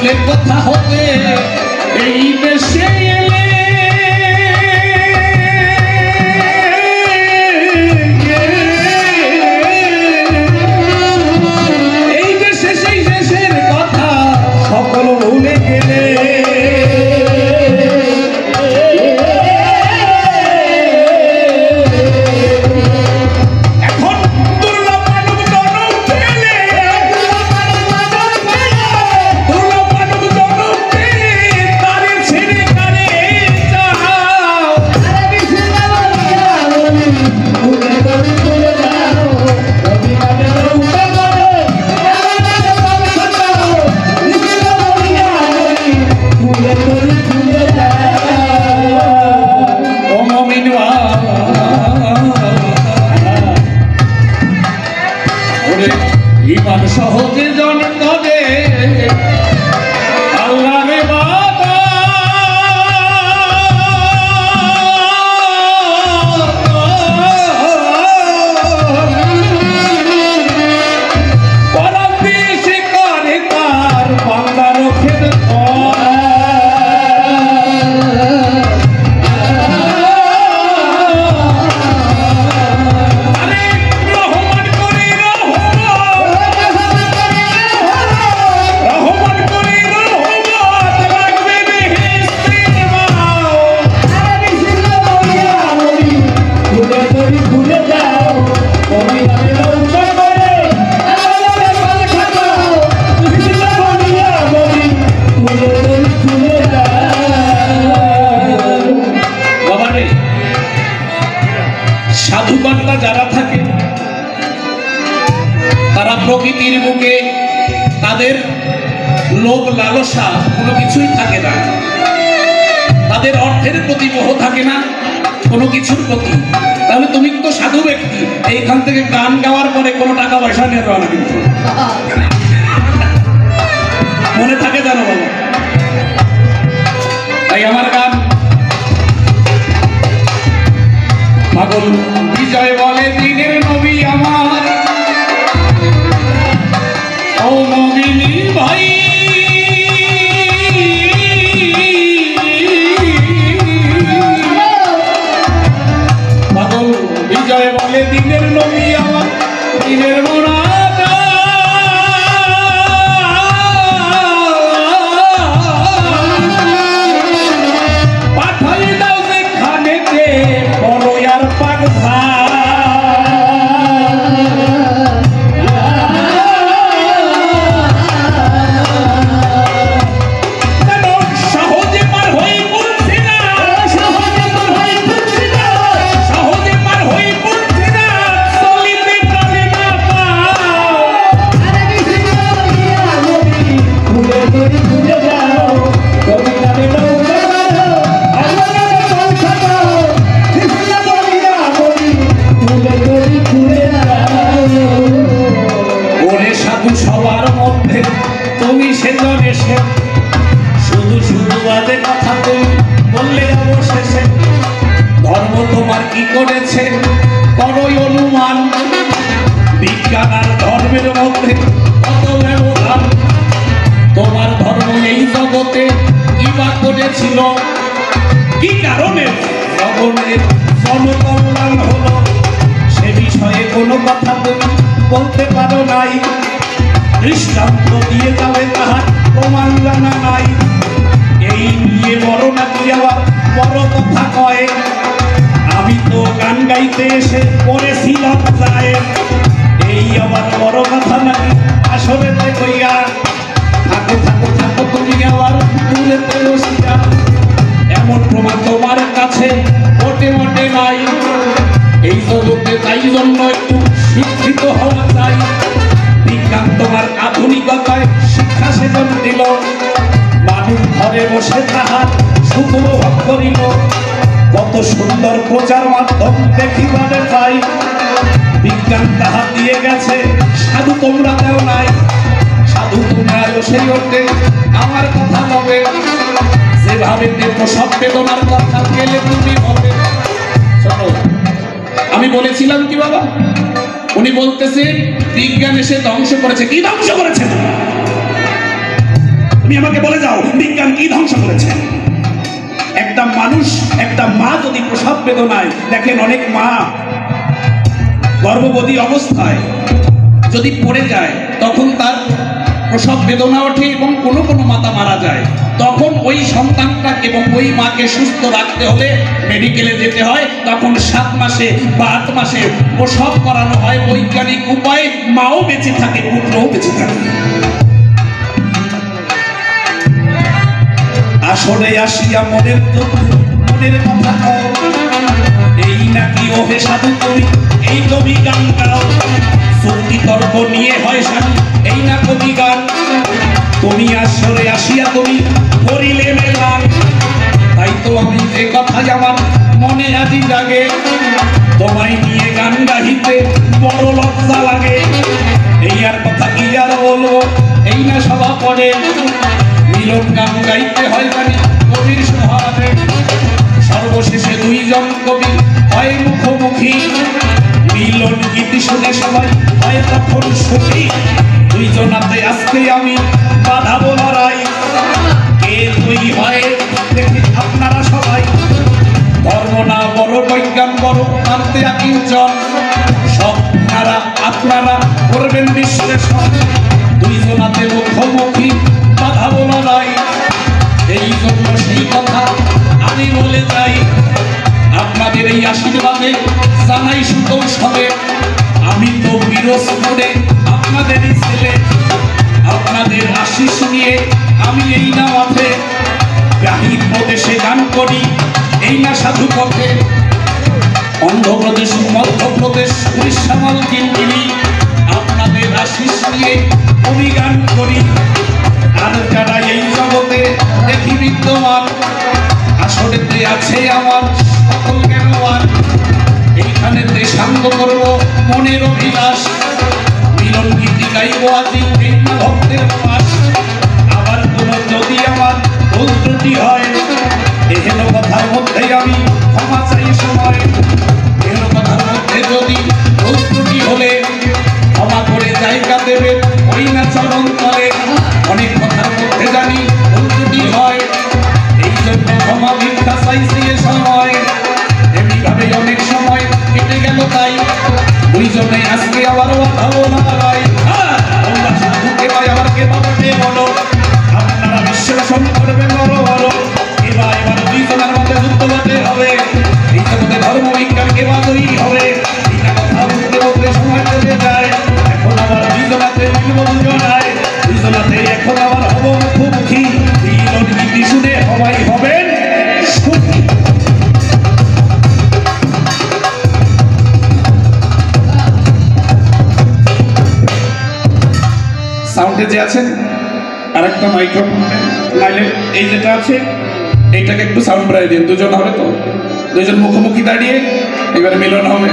আসলে কথা হতে এই দেশে এলে এই দেশে সেই দেশের কথা সকল ভুলে গেলে ইমান সহজে জন্ম দে আল্লাহ রে বাবা পরম বেশি করে তার বান্দার খেদ সাধুবান্না যারা থাকে তারা প্রকৃতির বুকে তাদের লোভ লালসা কোনো কিছুই থাকে না, তাদের অর্থের প্রতি মোহ থাকে না, কোনো কিছুর প্রতি। তাহলে তুমি তো সাধু ব্যক্তি, এইখান থেকে গান গাওয়ার পরে কোনো টাকা পয়সা নিয়ে যাওয়া না, কিন্তু মনে থাকে জানো বলো। তাই আমার গান পাগল বিজয় বলে দিনের নবী আমার ও নবীনী ভাই পাগল বিজয় বলে দিনের নবী আমার দিনের মোরা সবার মধ্যে তুমি সেজন এসে শুধু শুধু বাজে কথা তুমি বললে অবশেষে ধর্ম তোমার কি করেছে করই অনুমান, বিজ্ঞান আর ধর্মের মধ্যে কত ব্যবধান, তোমার ধর্ম এই জগতে কি বা করেছিল, কি কারণে জগতের জনকল্যাণ হলো, সে বিষয়ে কোনো কথা তুমি বলতে পারো নাই, দৃষ্টান্ত দিয়ে যাবে তাহার প্রমাণ জানা নাই, এই নিয়ে বড় নাকি আবার বড় কথা কয়, আমি তো গান গাইতে এসে পড়েছিলাম যায়, এই আবার বড় কথা নাকি আসলে কইয়া থাকো থাকো থাকো তুমি আবার দূরেতে বসিয়া, এমন প্রমাণ তোমার কাছে মোটে মোটে নাই, এই জগতে তাই জন্য একটু শিক্ষিত হওয়া চাই, বিজ্ঞান তোমার আধুনিকতায় শিক্ষা সেজন দিল, মানুষ ঘরে বসে তাহার সুখ উপভোগ করিল, কত সুন্দর প্রচার মাধ্যম দেখিবারে পাই, বিজ্ঞান তাহা দিয়ে গেছে সাধু তোমরা দেও নাই, সাধু তোমরা সেই অর্থে আমার কথা হবে, যেভাবে প্রসব বেদনার কথা গেলে তুমি হবে। শোনো, আমি বলেছিলাম কি বাবা, উনি বলতেছেন বিজ্ঞান এসে ধ্বংস করেছে, কি ধ্বংস করেছে? তুমি আমাকে বলে যাও বিজ্ঞান কি ধ্বংস করেছে? একটা মানুষ, একটা মা যদি প্রসব বেদনায়, দেখেন অনেক মা গর্ভবতী অবস্থায় যদি পড়ে যায় তখন তার প্রসব বেদনা ওঠে এবং কোনো কোনো মাতা মারা যায়। তখন ওই সন্তানটাকে এবং ওই মাকে সুস্থ রাখতে হলে মেডিকেলে যেতে হয়। তখন 7 মাসে বা 8 মাসে প্রসব করানো হয় বৈজ্ঞানিক উপায়ে। মাও বেঁচে থাকে, পুত্রও বেঁচে থাকে। আসলে আসিয়া মনের মনের কথা কও, এই নাকি ওহে সাধু কবি, এই কবি গান গাও। যুক্তি তর্ক নিয়ে হয় সাধু, এই না কবি গান। তুমি আসরে আসিয়া তুমি করিলে মেলান, তাই তো আমি যে কথাই আমার মনে আজি জাগে, তোমায় নিয়ে গান গাহিতে বড় লজ্জা লাগে। এই আর কথা কি আর বলবো, এই না সভা পড়ে, মিলন গান গাইতে হয় জানি কবির সোহাগে। সর্বশেষে দুইজন কবি হয় মুখোমুখি, মিলন গীতি শুনে সবাই হয় তখন সুখী। দুইজনাতে আজকে আমি বাঁধাবো লড়াই, কে দুই হয় দেখি আপনারা সবাই। ধর্ম না বড়, বৈজ্ঞান বড়, মানতে কিঞ্চন, সব আপনারা করবেন বিশ্লেষণ। দুইজনাতে মুখোমুখি বাঁধাবো লড়াই, এই জন্য সেই কথা আমি বলে যাই। আপনাদের এই আশীর্বাদে জানাই সুকৌশলে, আমি তো বিরোধ করে আপনাদেরই ছেলে। আপনাদের আশিস নিয়ে আমি এই না মাঠে গাহি প্রদেশে গান করি, এই না সাধু পথে। অন্ধ্রপ্রদেশ, মধ্যপ্রদেশ, উড়িষ্যা, মালকিনগিরি, আপনাদের আশিস নিয়ে আমি গান করি। আর যারা এই জগতে দেখি বিদ্যমান, আসলেতে আছে আমার সকল জ্ঞানবান। এইখানেতে শান্ত করব মনের অভিলাষ, মিলন গীতি গাইব আজি এই না ভক্তের পাশ। আবার কোনো যদি আমার ভুল ত্রুটি হয়, এহেন কথার মধ্যে আমি ক্ষমা চাই সময়। এহেন কথার মধ্যে যদি ভুল ত্রুটি হলে ক্ষমা করে জায়গা দেবে ওই না চরণ তলে। অনেক কথার মধ্যে জানি ভুল ত্রুটি হয়, এই জন্য ক্ষমা ভিক্ষা চাইছি এ সময়। এমনিভাবে অনেক সময় কেটে গেল, তাই দুইজনে আজকে আবার বাঁধাবো লড়াই। তোমরা সাধুকে ভাই আবার কে বাবাকে বলো, আপনারা বিশ্লেষণ করবেন বড় বড়। এবার দুইজনের মধ্যে যুদ্ধ বাঁধতে হবে, এই জগতে ধর্ম বিজ্ঞানকে বাঁধই হবে। এই না কথা বলতে বলতে সময় চলে যায়, এখন আবার দুইজনাতে মিলব দুজনায়। দুইজনাতে এখন আবার হব মুখোমুখি, মিলন গীতি শুনে সবাই হবেন সুখী। সাউন্ডে যে আছেন আরেকটা মাইক্রোফোন নাইলে এই যেটা আছে এইটাকে একটু সাউন্ড বাড়িয়ে দিন। দুজন হবে তো, দুজন মুখোমুখি দাঁড়িয়ে এবার মিলন হবে।